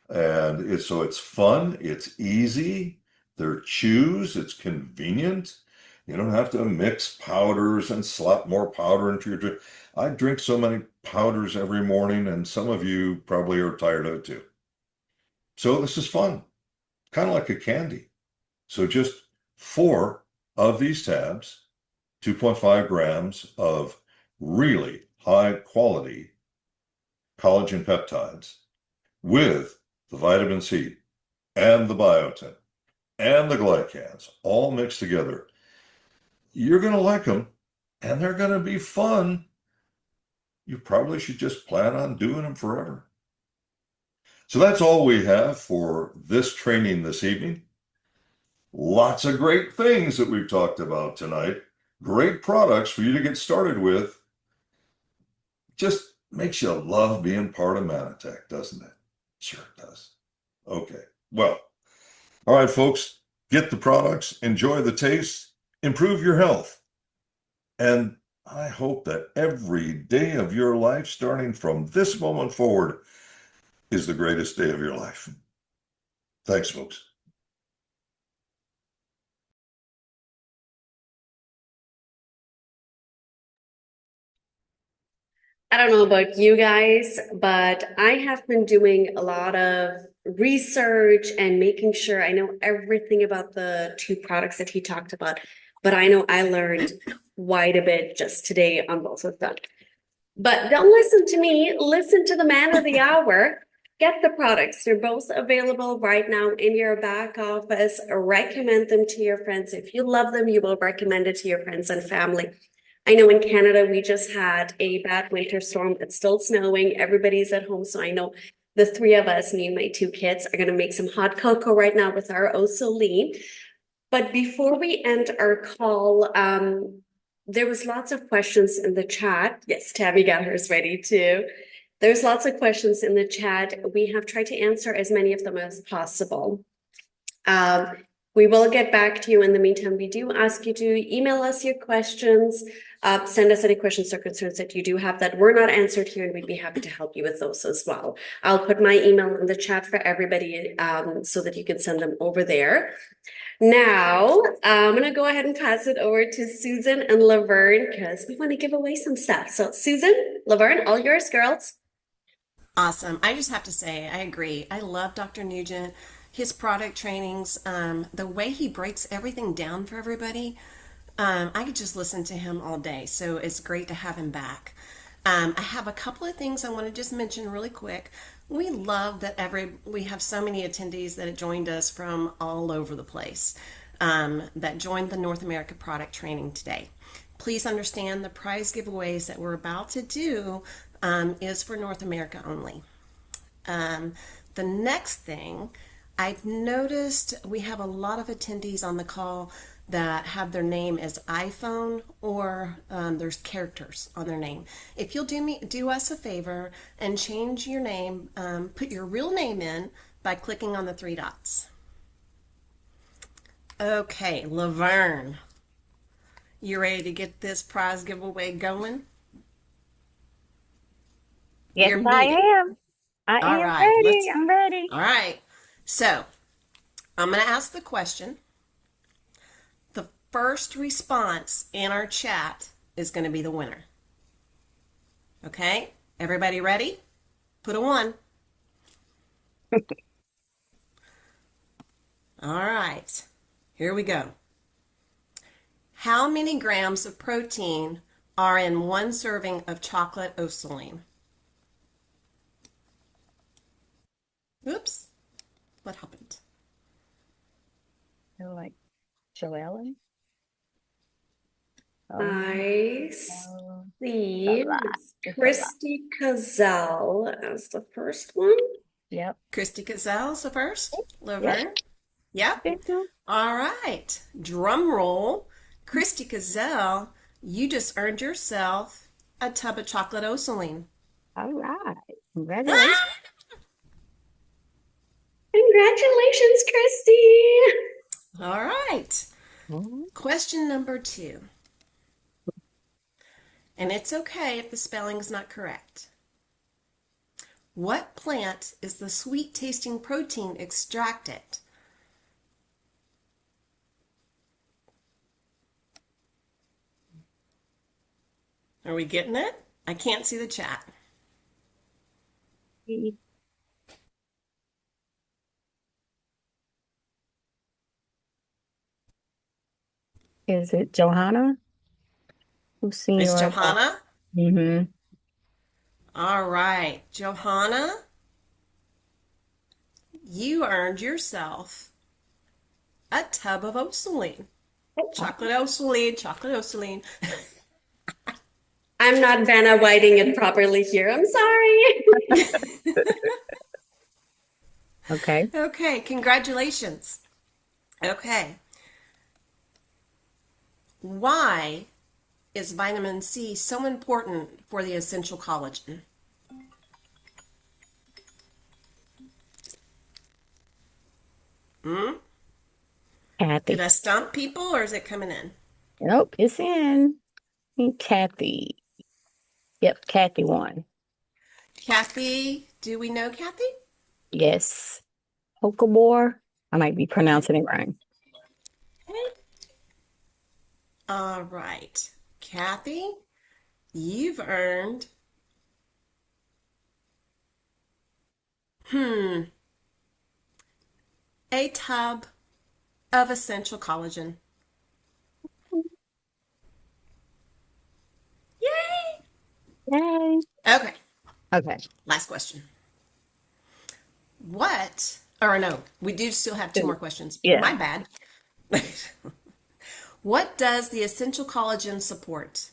And it's fun, it's easy, they're chews, it's convenient. You don't have to mix powders and slap more powder into your drink. I drink so many powders every morning, and some of you probably are tired of it too. So this is fun, kind of like a candy. So just four of these tabs, 2.5 grams of really high quality collagen peptides with the vitamin C and the biotin and the glycans all mixed together. You're going to like them and they're going to be fun. You probably should just plan on doing them forever. So that's all we have for this training this evening. Lots of great things that we've talked about tonight. Great products for you to get started with. Just makes you love being part of Mannatech, doesn't it? Sure it does. Okay. Well, all right, folks, get the products, enjoy the taste, improve your health. And I hope that every day of your life, starting from this moment forward, is the greatest day of your life. Thanks, folks. I don't know about you guys, but I have been doing a lot of research and making sure I know everything about the two products that he talked about. But I know I learned quite a bit just today on both of them. But don't listen to me, listen to the man of the hour. Get the products. They're both available right now in your back office. Recommend them to your friends. If you love them, you will recommend it to your friends and family. I know in Canada, we just had a bad winter storm. It's still snowing. Everybody's at home. So I know the three of us, me and my two kids, are going to make some hot cocoa right now with our Osolean. But before we end our call, there was lots of questions in the chat. Yes, Tabby got hers ready too. There's lots of questions in the chat. We have tried to answer as many of them as possible. We will get back to you. In the meantime, we do ask you to email us your questions, send us any questions or concerns that you do have that were not answered here, and we'd be happy to help you with those as well. I'll put my email in the chat for everybody so that you can send them over there. Now, I'm going to go ahead and pass it over to Susan and Laverne because we want to give away some stuff. So, Susan, Laverne, all yours, girls. Awesome. I just have to say, I agree. I love Dr. Nugent, his product trainings, the way he breaks everything down for everybody. I could just listen to him all day. So it's great to have him back. I have a couple of things I want to just mention really quick. We love that we have so many attendees that have joined us from all over the place that joined the North America product training today. Please understand the prize giveaways that we're about to do is for North America only. The next thing, I've noticed we have a lot of attendees on the call that have their name as iPhone or there's characters on their name. If you'll do us a favor and change your name, put your real name in by clicking on the three dots. Okay, Laverne, you ready to get this prize giveaway going? Yes, You're I muted. am. I All am right, ready. I'm ready. all right. So I'm going to ask the question. The first response in our chat is going to be the winner. Okay? Everybody ready? Put a 1. All right. Here we go. How many grams of protein are in one serving of chocolate Osolean? Oops. What happened? So like Joellen. I Oh, a see lot. Miss It's a lot. Christy Cazell as the first one. Yep. Christy Gazelle, so first. Yep. Laverne? Yep. This one. All right. Drum roll. Christy Gazelle, you just earned yourself a tub of chocolate Osolean. All right. Congratulations. Congratulations, Christy. All right. Mhm. Question number 2. And it's okay if the spelling's not correct. What plant is the sweet-tasting protein extracted? Are we getting it? I can't see the chat. Is it Johanna? Who's Miss senior? Johanna? Mm-hmm. All right. Johanna, you earned yourself a tub of Osolean. Chocolate Osolean, chocolate Osolean. I'm not Vanna Whiting it properly here. I'm sorry. Okay. Okay, congratulations. Okay. Why is vitamin C so important for the essential collagen? Hmm? Did Kathy. I stump people or is it coming in? Nope, it's in. Kathy. Yep, Kathy won. Kathy, do we know Kathy? Yes. Hokabor. I might be pronouncing it wrong. All right. Kathy, you've earned a tub of essential collagen. Yay! Yay. Okay, Okay. last question. What, or no, we do still have two more questions. Yeah. My bad. What does the essential collagen support?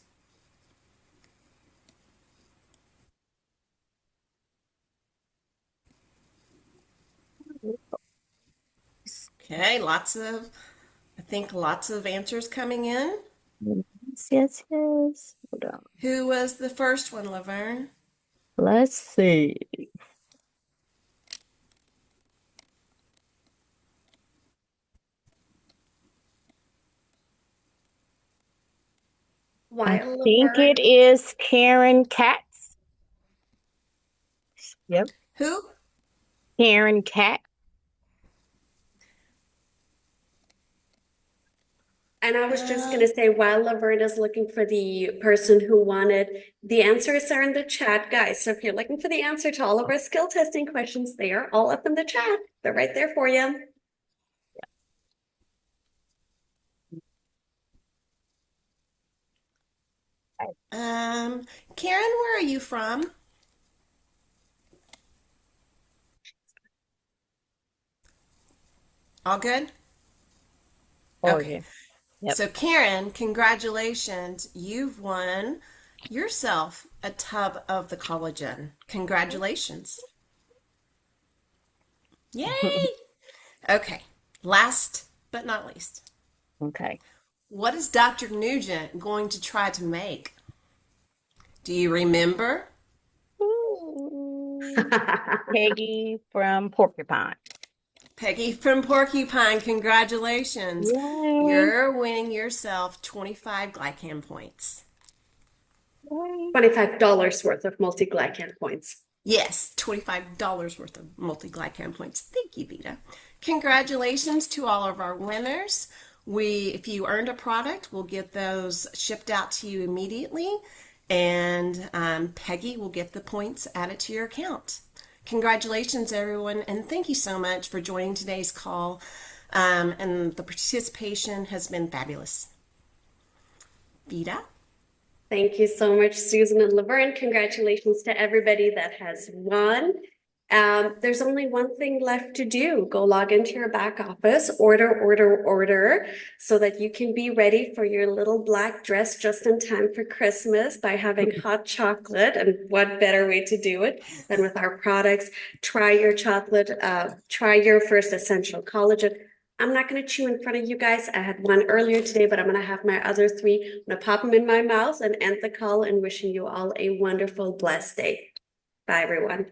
Okay, I think lots of answers coming in. Yes, yes, yes. Hold on. Who was the first one, Laverne? Let's see. I While think Laverne, it is Karen Katz. Yep. Who? Karen Katz. and I was just gonna say, while Laverne is looking for the person who wanted, the answers are in the chat, guys. So if you're looking for the answer to all of our skill testing questions, they are all up in the chat. They're right there for you. Karen, where are you from? All good? Okay. Oregon. Yep. So, Karen, congratulations. You've won yourself a tub of the collagen. Congratulations. Yay! Okay. Last but not least, Okay. what is Dr. Nugent going to try to make? Do you remember? Ooh. Peggy from Porcupine. Peggy from Porcupine, congratulations. Yay. You're winning yourself 25 glycan points. Yay. $25 worth of multi-glycan points. Yes, $25 worth of multi-glycan points. Thank you, Vita. Congratulations to all of our winners. If you earned a product, we'll get those shipped out to you immediately, and Peggy will get the points added to your account. Congratulations, everyone, and thank you so much for joining today's call. And the participation has been fabulous. Vita? Thank you so much, Susan and Laverne. Congratulations to everybody that has won. There's only one thing left to do. Go log into your back office, order, so that you can be ready for your little black dress just in time for Christmas by having hot chocolate. And what better way to do it than with our products? Try your chocolate, try your first essential collagen. I'm not going to chew in front of you guys. I had one earlier today, but I'm going to have my other three. I'm going to pop them in my mouth and end the call and wishing you all a wonderful, blessed day. Bye, everyone.